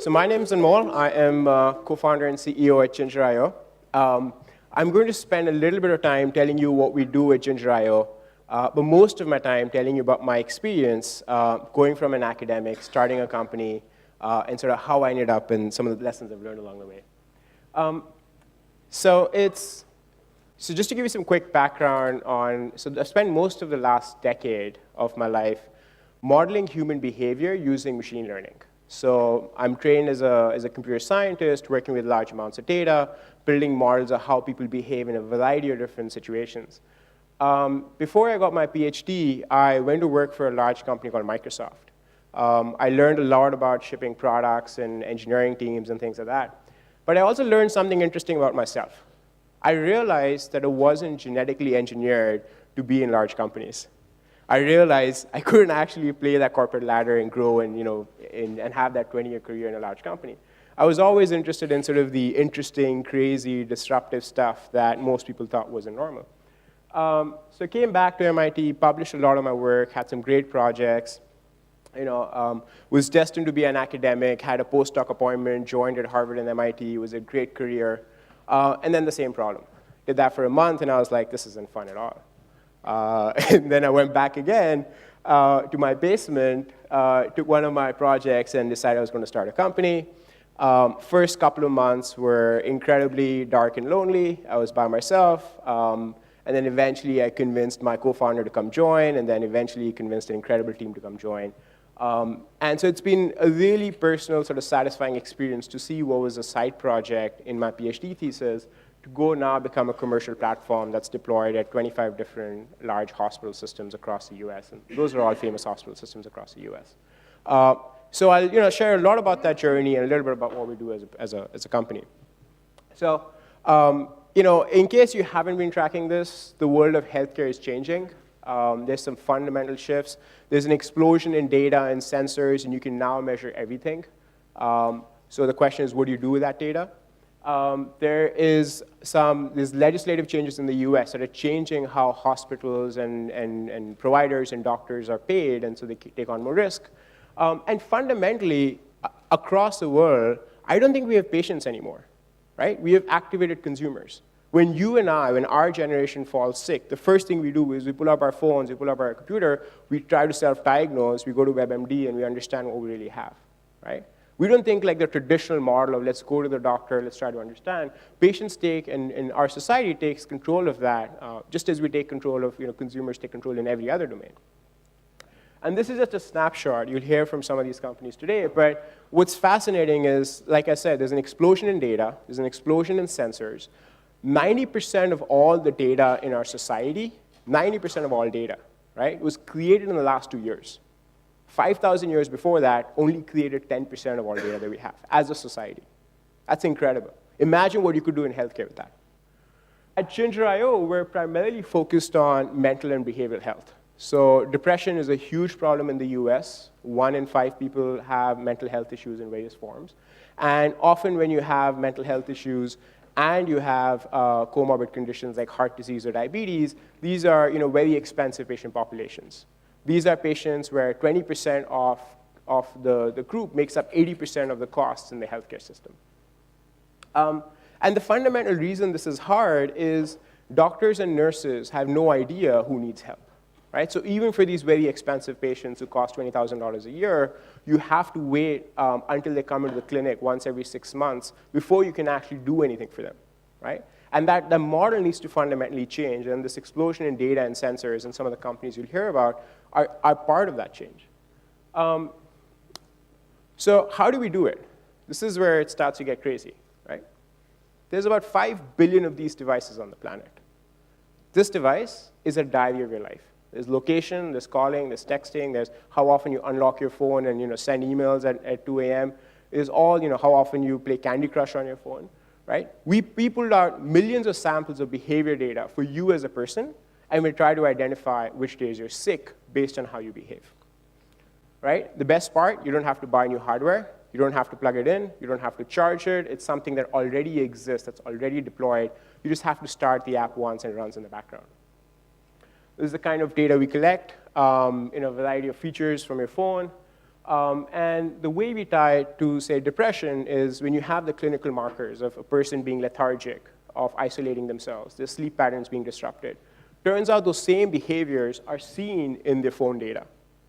So my name is Anmol. I am co-founder and CEO at Ginger.io. I'm going to spend a little bit of time telling you what we do at Ginger.io, but most of my time telling you about my experience going from an academic, starting a company, and sort of how I ended up and some of the lessons I've learned along the way. So just to give you some quick background on, so I spent most of the last decade of my life modeling human behavior using machine learning. So I'm trained as a computer scientist, working with large amounts of data, building models of how people behave in a variety of different situations. Before I got my PhD, I went to work for a large company called Microsoft. I learned a lot about shipping products and engineering teams and things like that. But I also learned something interesting about myself. I realized that I wasn't genetically engineered to be in large companies. I realized I couldn't actually play that corporate ladder and grow and, and have that 20-year career in a large company. I was always interested in sort of the interesting, crazy, disruptive stuff that most people thought wasn't normal. So I came back to MIT, published a lot of my work, had some great projects, was destined to be an academic, had a postdoc appointment, joined at Harvard and MIT, it was a great career, and then the same problem. Did that for a month, and I was like, this isn't fun at all. And then I went back again to my basement, took one of my projects and decided I was going to start a company. First couple of months were incredibly dark and lonely. I was by myself. And then eventually I convinced my co-founder to come join, and then eventually convinced an incredible team to come join. And so it's been a really personal, sort of satisfying experience to see what was a side project in my PhD thesis to go now become a commercial platform that's deployed at 25 different large hospital systems across the US. And those are all famous hospital systems across the US. So I'll share a lot about that journey and a little bit about what we do as a company. So in case you haven't been tracking this, the world of healthcare is changing. There's some fundamental shifts. There's an explosion in data and sensors, and you can now measure everything. So the question is, what do you do with that data? There's legislative changes in the US that are changing how hospitals and providers and doctors are paid, and so they take on more risk. And fundamentally, across the world, I don't think we have patients anymore, right? We have activated consumers. When you and I, when our generation falls sick, the first thing we do is we pull up our phones, we pull up our computer, we try to self-diagnose, we go to WebMD, and we understand what we really have, right? We don't think like the traditional model of let's go to the doctor, let's try to understand. Patients take, and our society takes control of that, just as we take control of, consumers take control in every other domain. And this is just a snapshot. You'll hear from some of these companies today, but what's fascinating is, like I said, there's an explosion in data, there's an explosion in sensors. 90% of all the data in our society, 90% of all data, right, was created in the last 2 years. 5,000 years before that, only created 10% of all data that we have as a society. That's incredible. Imagine what you could do in healthcare with that. At Ginger.io, we're primarily focused on mental and behavioral health. So depression is a huge problem in the US. 1 in 5 people have mental health issues in various forms. And often when you have mental health issues and you have comorbid conditions like heart disease or diabetes, these are very expensive patient populations. These are patients where 20% of the group makes up 80% of the costs in the healthcare system. And the fundamental reason this is hard is doctors and nurses have no idea who needs help, right? So even for these very expensive patients who cost $20,000 a year, you have to wait until they come into the clinic once every 6 months before you can actually do anything for them, right? And that the model needs to fundamentally change, and this explosion in data and sensors and some of the companies you'll hear about are part of that change. So how do we do it? This is where it starts to get crazy, right? There's about 5 billion of these devices on the planet. This device is a diary of your life. There's location, there's calling, there's texting, there's how often you unlock your phone and send emails at 2 a.m. There's all how often you play Candy Crush on your phone, right? We pulled out millions of samples of behavior data for you as a person, and we try to identify which days you're sick based on how you behave, right? The best part, you don't have to buy new hardware. You don't have to plug it in. You don't have to charge it. It's something that already exists, that's already deployed. You just have to start the app once, and it runs in the background. This is the kind of data we collect in a variety of features from your phone. And the way we tie it to, say, depression is when you have the clinical markers of a person being lethargic, of isolating themselves, their sleep patterns being disrupted. Turns out those same behaviors are seen in their phone data,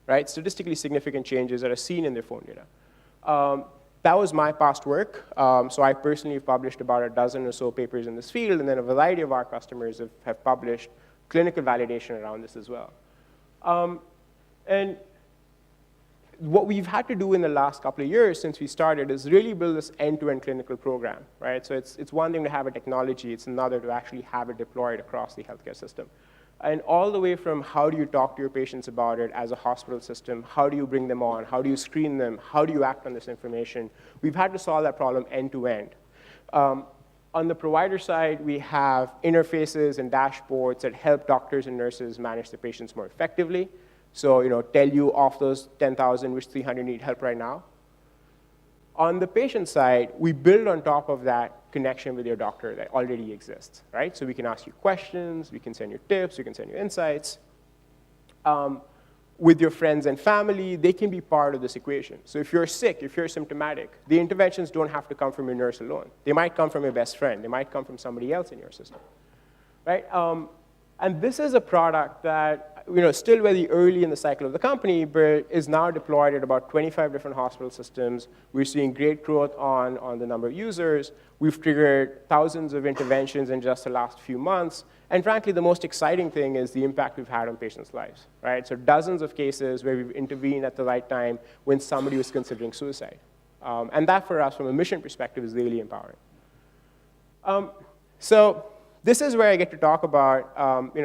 right? Statistically significant changes that are seen in their phone data. That was my past work. So I personally have published about a dozen or so papers in this field, and then a variety of our customers have published clinical validation around this as well. And what we've had to do in the last couple of years since we started is really build this end-to-end clinical program, right? So it's one thing to have a technology, it's another to actually have it deployed across the healthcare system. And all the way from how do you talk to your patients about it as a hospital system, how do you bring them on, how do you screen them, how do you act on this information, we've had to solve that problem end-to-end. On the provider side, we have interfaces and dashboards that help doctors and nurses manage the patients more effectively. So, tell you of those 10,000, which 300 need help right now. On the patient side, we build on top of that connection with your doctor that already exists, right? So we can ask you questions, we can send you tips, we can send you insights. With your friends and family, they can be part of this equation. So if you're sick, if you're symptomatic, the interventions don't have to come from your nurse alone. They might come from your best friend. They might come from somebody else in your system, right? And this is a product that, still very early in the cycle of the company, but is now deployed at about 25 different hospital systems. We're seeing great growth on the number of users. We've triggered thousands of interventions in just the last few months. And frankly, the most exciting thing is the impact we've had on patients' lives, right? So dozens of cases where we've intervened at the right time when somebody was considering suicide. And that, for us, from a mission perspective, is really empowering. So this is where I get to talk about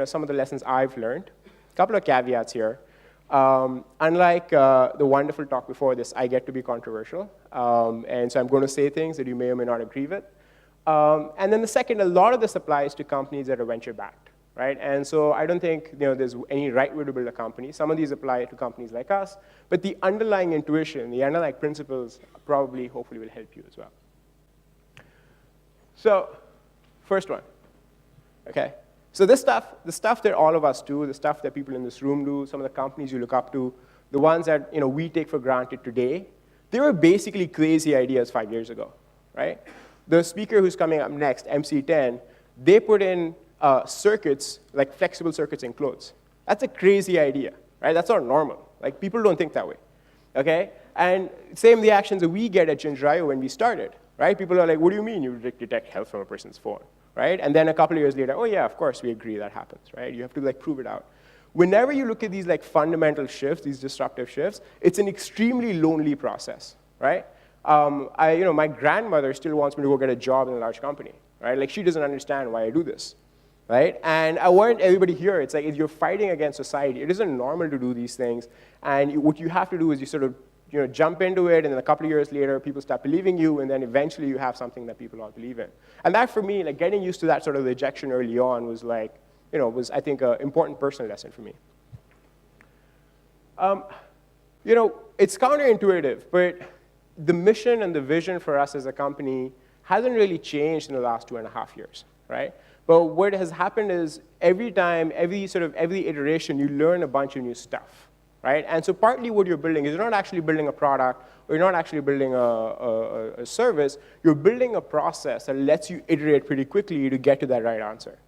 some of the lessons I've learned. A couple of caveats here. Unlike the wonderful talk before this, I get to be controversial. And so I'm going to say things that you may or may not agree with. And then the second, a lot of this applies to companies that are venture-backed, right? And so I don't think there's any right way to build a company. Some of these apply to companies like us. But the underlying intuition, the underlying principles probably, hopefully, will help you as well. So first one, okay? So this stuff, the stuff that all of us do, the stuff that people in this room do, some of the companies you look up to, the ones that we take for granted today, they were basically crazy ideas 5 years ago, right? The speaker who's coming up next, MC10, they put in circuits, like flexible circuits in clothes. That's a crazy idea, right? That's not normal. Like, people don't think that way, okay? And same reactions that we get at Ginger.io when we started, right? People are like, what do you mean you detect health from a person's phone, right? And then a couple of years later, oh yeah, of course, we agree that happens, right? You have to prove it out. Whenever you look at these fundamental shifts, these disruptive shifts, it's an extremely lonely process, right? My grandmother still wants me to go get a job in a large company, right? Like, she doesn't understand why I do this, right? And I want everybody here, it's like, if you're fighting against society, it isn't normal to do these things. And what you have to do is you sort of jump into it, and then a couple of years later, people start believing you, and then eventually you have something that people all believe in. And that, for me, getting used to that sort of rejection early on was was, I think, an important personal lesson for me. It's counterintuitive, but the mission and the vision for us as a company hasn't really changed in the last 2.5 years, right? But what has happened is every time, every iteration, you learn a bunch of new stuff, right? And so partly what you're building is you're not actually building a product, or you're not actually building a service, you're building a process that lets you iterate pretty quickly to get to that right answer.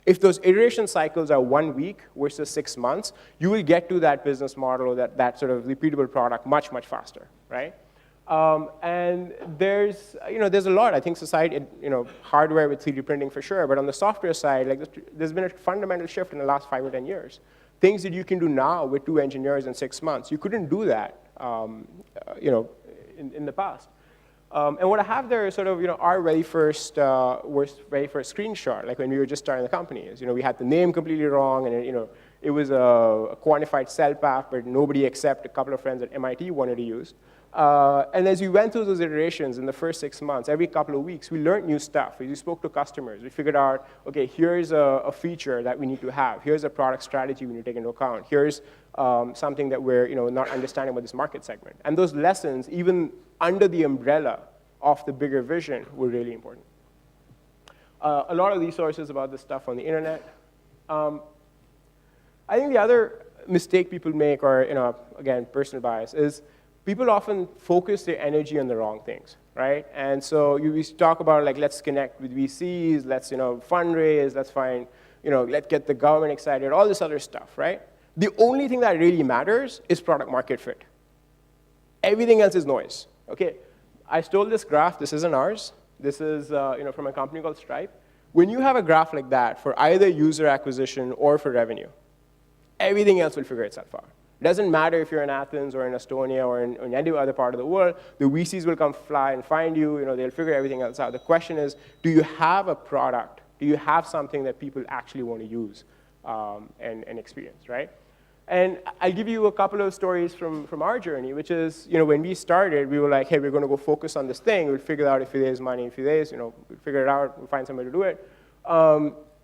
If those iteration cycles are 1 week versus 6 months, you will get to that business model, that sort of repeatable product much, much faster, right? And there's a lot. I think society, hardware with 3D printing for sure, but on the software side, there's been a fundamental shift in the last 5 or 10 years. Things that you can do now with 2 engineers in 6 months, you couldn't do that, in the past. And what I have there is sort of, our very first screenshot, like when we were just starting the company. Is, we had the name completely wrong, and it was a quantified cell path, but nobody except a couple of friends at MIT wanted to use. And as we went through those iterations in the first 6 months, every couple of weeks, we learned new stuff. We spoke to customers. We figured out, okay, here's a feature that we need to have. Here's a product strategy we need to take into account. Here's something that we're not understanding about this market segment. And those lessons, even under the umbrella of the bigger vision, were really important. A lot of resources about this stuff on the internet. I think the other mistake people make, or again, personal bias, is people often focus their energy on the wrong things, right? And so we talk about like, let's connect with VCs, let's fundraise, let's find, let's get the government excited, all this other stuff, right? The only thing that really matters is product market fit. Everything else is noise, okay? I stole this graph, this isn't ours. This is from a company called Stripe. When you have a graph like that for either user acquisition or for revenue, everything else will figure itself out. It doesn't matter if you're in Athens or in Estonia or in any other part of the world, the VCs will come fly and find you, they'll figure everything else out. The question is, do you have a product? Do you have something that people actually want to use and experience, right? And I'll give you a couple of stories from our journey, which is, when we started, we were like, hey, we're going to go focus on this thing. We'll figure out if it is money, if it is, we'll figure it out, we'll find somebody to do it.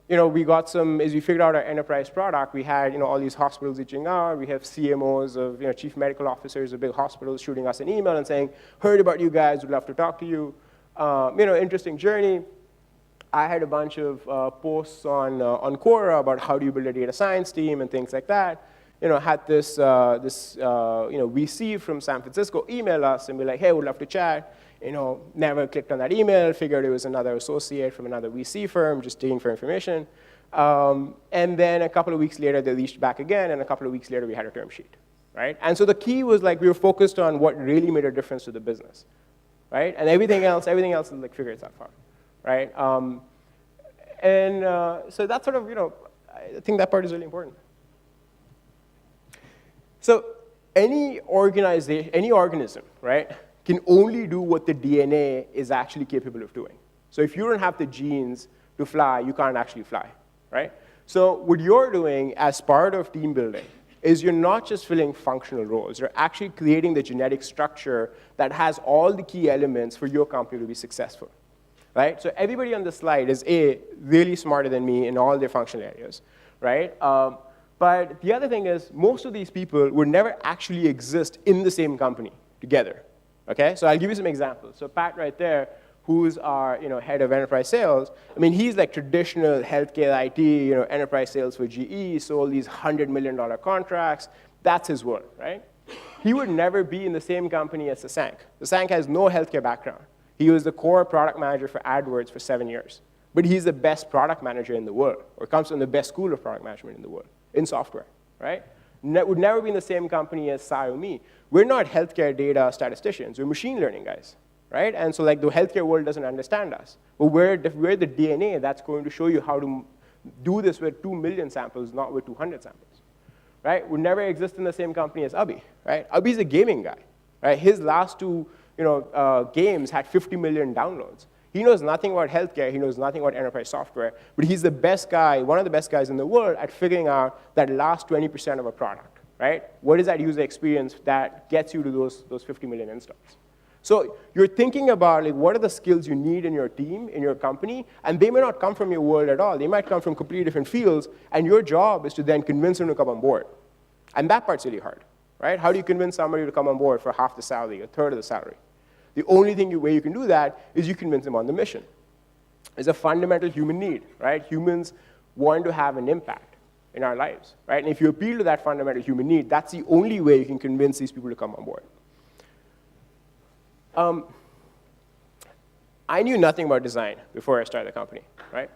We got as we figured out our enterprise product, we had, all these hospitals reaching out. We have CMOs of, chief medical officers of big hospitals shooting us an email and saying, heard about you guys, would love to talk to you. Interesting journey. I had a bunch of posts on Quora about how do you build a data science team and things like that. Had this VC from San Francisco email us and be like, hey, would love to chat. Never clicked on that email, figured it was another associate from another VC firm, just digging for information. And then a couple of weeks later, they reached back again, and a couple of weeks later, we had a term sheet, right? And so the key was like we were focused on what really made a difference to the business, right? And everything else is like figure itself out, right? So that's sort of, I think that part is really important. So any organization, any organism, right, can only do what the DNA is actually capable of doing. So if you don't have the genes to fly, you can't actually fly, right? So what you're doing as part of team building is you're not just filling functional roles. You're actually creating the genetic structure that has all the key elements for your company to be successful, right? So everybody on the slide is really smarter than me in all their functional areas, right? But the other thing is most of these people would never actually exist in the same company together, okay? So I'll give you some examples. So Pat right there, who's our head of enterprise sales, I mean, he's like traditional healthcare IT, enterprise sales for GE, sold these $100 million contracts. That's his world, right? He would never be in the same company as Sasank. Sasank has no healthcare background. He was the core product manager for AdWords for 7 years. But he's the best product manager in the world, or comes from the best school of product management in the world, in software, right? Would never be in the same company as Sai or me. We're not healthcare data statisticians. We're machine learning guys, right? And so like the healthcare world doesn't understand us. But we're the DNA that's going to show you how to do this with 2 million samples, not with 200 samples, right? Would never exist in the same company as Abhi, right? Abhi's a gaming guy, right? His last two games had 50 million downloads. He knows nothing about healthcare, he knows nothing about enterprise software, but he's the best guy, one of the best guys in the world at figuring out that last 20% of a product, right? What is that user experience that gets you to those 50 million installs? So you're thinking about like, what are the skills you need in your team, in your company, and they may not come from your world at all. They might come from completely different fields, and your job is to then convince them to come on board. And that part's really hard, right? How do you convince somebody to come on board for half the salary, a third of the salary? The only way you can do that is you convince them on the mission. It's a fundamental human need, right? Humans want to have an impact in our lives, right? And if you appeal to that fundamental human need, that's the only way you can convince these people to come on board. I knew nothing about design before I started the company, right?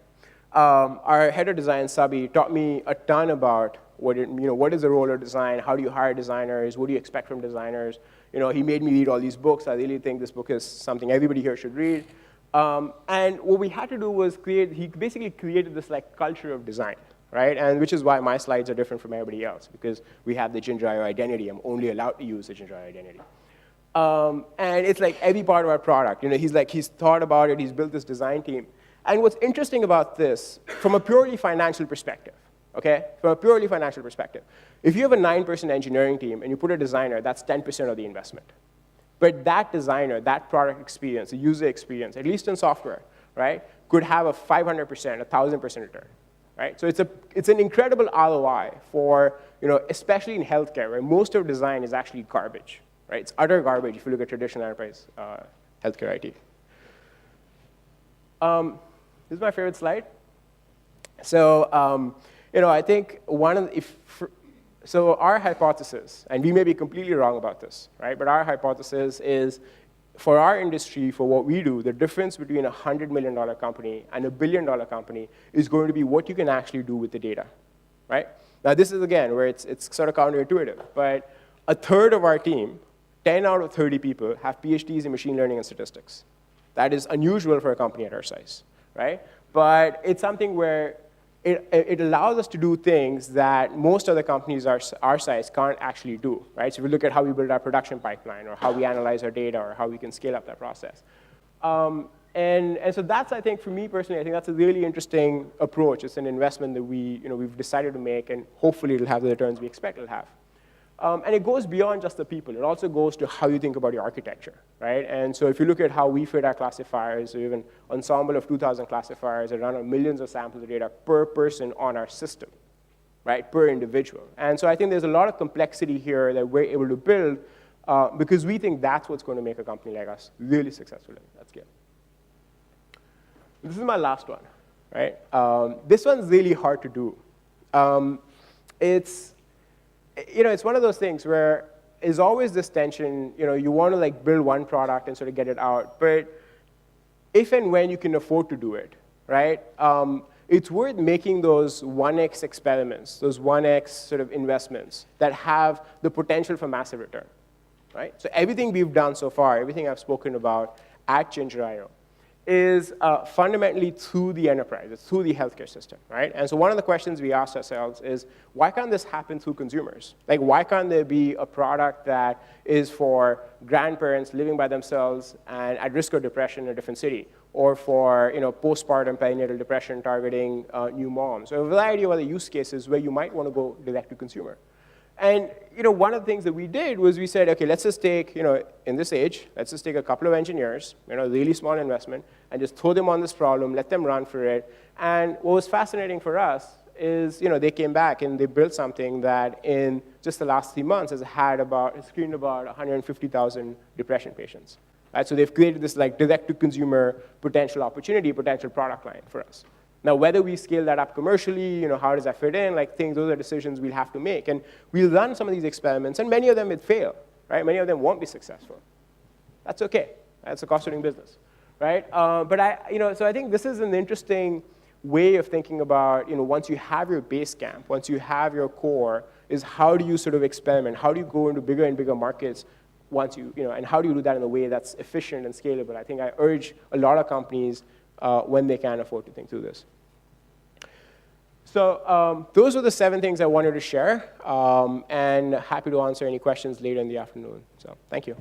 Our head of design, Sabi, taught me a ton about what is the role of design, how do you hire designers, what do you expect from designers. He made me read all these books. I really think this book is something everybody here should read. And what we had to do was he basically created this like culture of design, right? And which is why my slides are different from everybody else, because we have the Ginger.io identity. I'm only allowed to use the Ginger.io identity. And it's like every part of our product. He's thought about it, he's built this design team. And what's interesting about this, from a purely financial perspective, okay? From a purely financial perspective, if you have a 9-person engineering team and you put a designer, that's 10% of the investment. But that designer, that product experience, the user experience, at least in software, right, could have a 500%, 1,000% return, right? So it's an incredible ROI for, especially in healthcare, where most of design is actually garbage, right? It's utter garbage if you look at traditional enterprise healthcare IT. This is my favorite slide. So, I think So our hypothesis, and we may be completely wrong about this, right? But our hypothesis is, for our industry, for what we do, the difference between a $100 million company and a $1 billion company is going to be what you can actually do with the data, right? Now, this is, again, where it's sort of counterintuitive, but a third of our team, 10 out of 30 people, have PhDs in machine learning and statistics. That is unusual for a company at our size, right? But it's something where it allows us to do things that most other companies our size can't actually do, right? So if we look at how we build our production pipeline, or how we analyze our data, or how we can scale up that process. And so that's, I think, for me personally, I think that's a really interesting approach. It's an investment that we've decided to make, and hopefully it'll have the returns we expect it'll have. And it goes beyond just the people. It also goes to how you think about your architecture, right? And so if you look at how we fit our classifiers, we have an ensemble of 2,000 classifiers that run on millions of samples of data per person on our system, right, per individual. And so I think there's a lot of complexity here that we're able to build because we think that's what's going to make a company like us really successful at scale. This is my last one, right? This one's really hard to do. It's one of those things where there's always this tension. You want to build one product and sort of get it out, but if and when you can afford to do it, right? It's worth making those 1x experiments, those 1x sort of investments that have the potential for massive return, right? So everything we've done so far, everything I've spoken about at Ginger.io, is fundamentally through the enterprise. It's through the healthcare system, right? And so one of the questions we ask ourselves is, why can't this happen through consumers? Why can't there be a product that is for grandparents living by themselves and at risk of depression in a different city, or for postpartum perinatal depression targeting new moms, or a variety of other use cases where you might want to go direct to consumer? And one of the things that we did was we said, okay, let's just take, in this age, let's just take a couple of engineers, really small investment, and just throw them on this problem, let them run for it. And what was fascinating for us is, they came back and they built something that in just the last 3 months has screened about 150,000 depression patients. Right? So they've created this direct-to-consumer potential opportunity, potential product line for us. Now, whether we scale that up commercially, how does that fit in? Those are decisions we'll have to make. And we'll run some of these experiments, and many of them will fail, right? Many of them won't be successful. That's okay. That's the cost of doing business, right? So I think this is an interesting way of thinking about, once you have your base camp, once you have your core, is how do you sort of experiment? How do you go into bigger and bigger markets and how do you do that in a way that's efficient and scalable? I think I urge a lot of companies when they can afford to think through this. So those are the 7 things I wanted to share, and happy to answer any questions later in the afternoon. So thank you.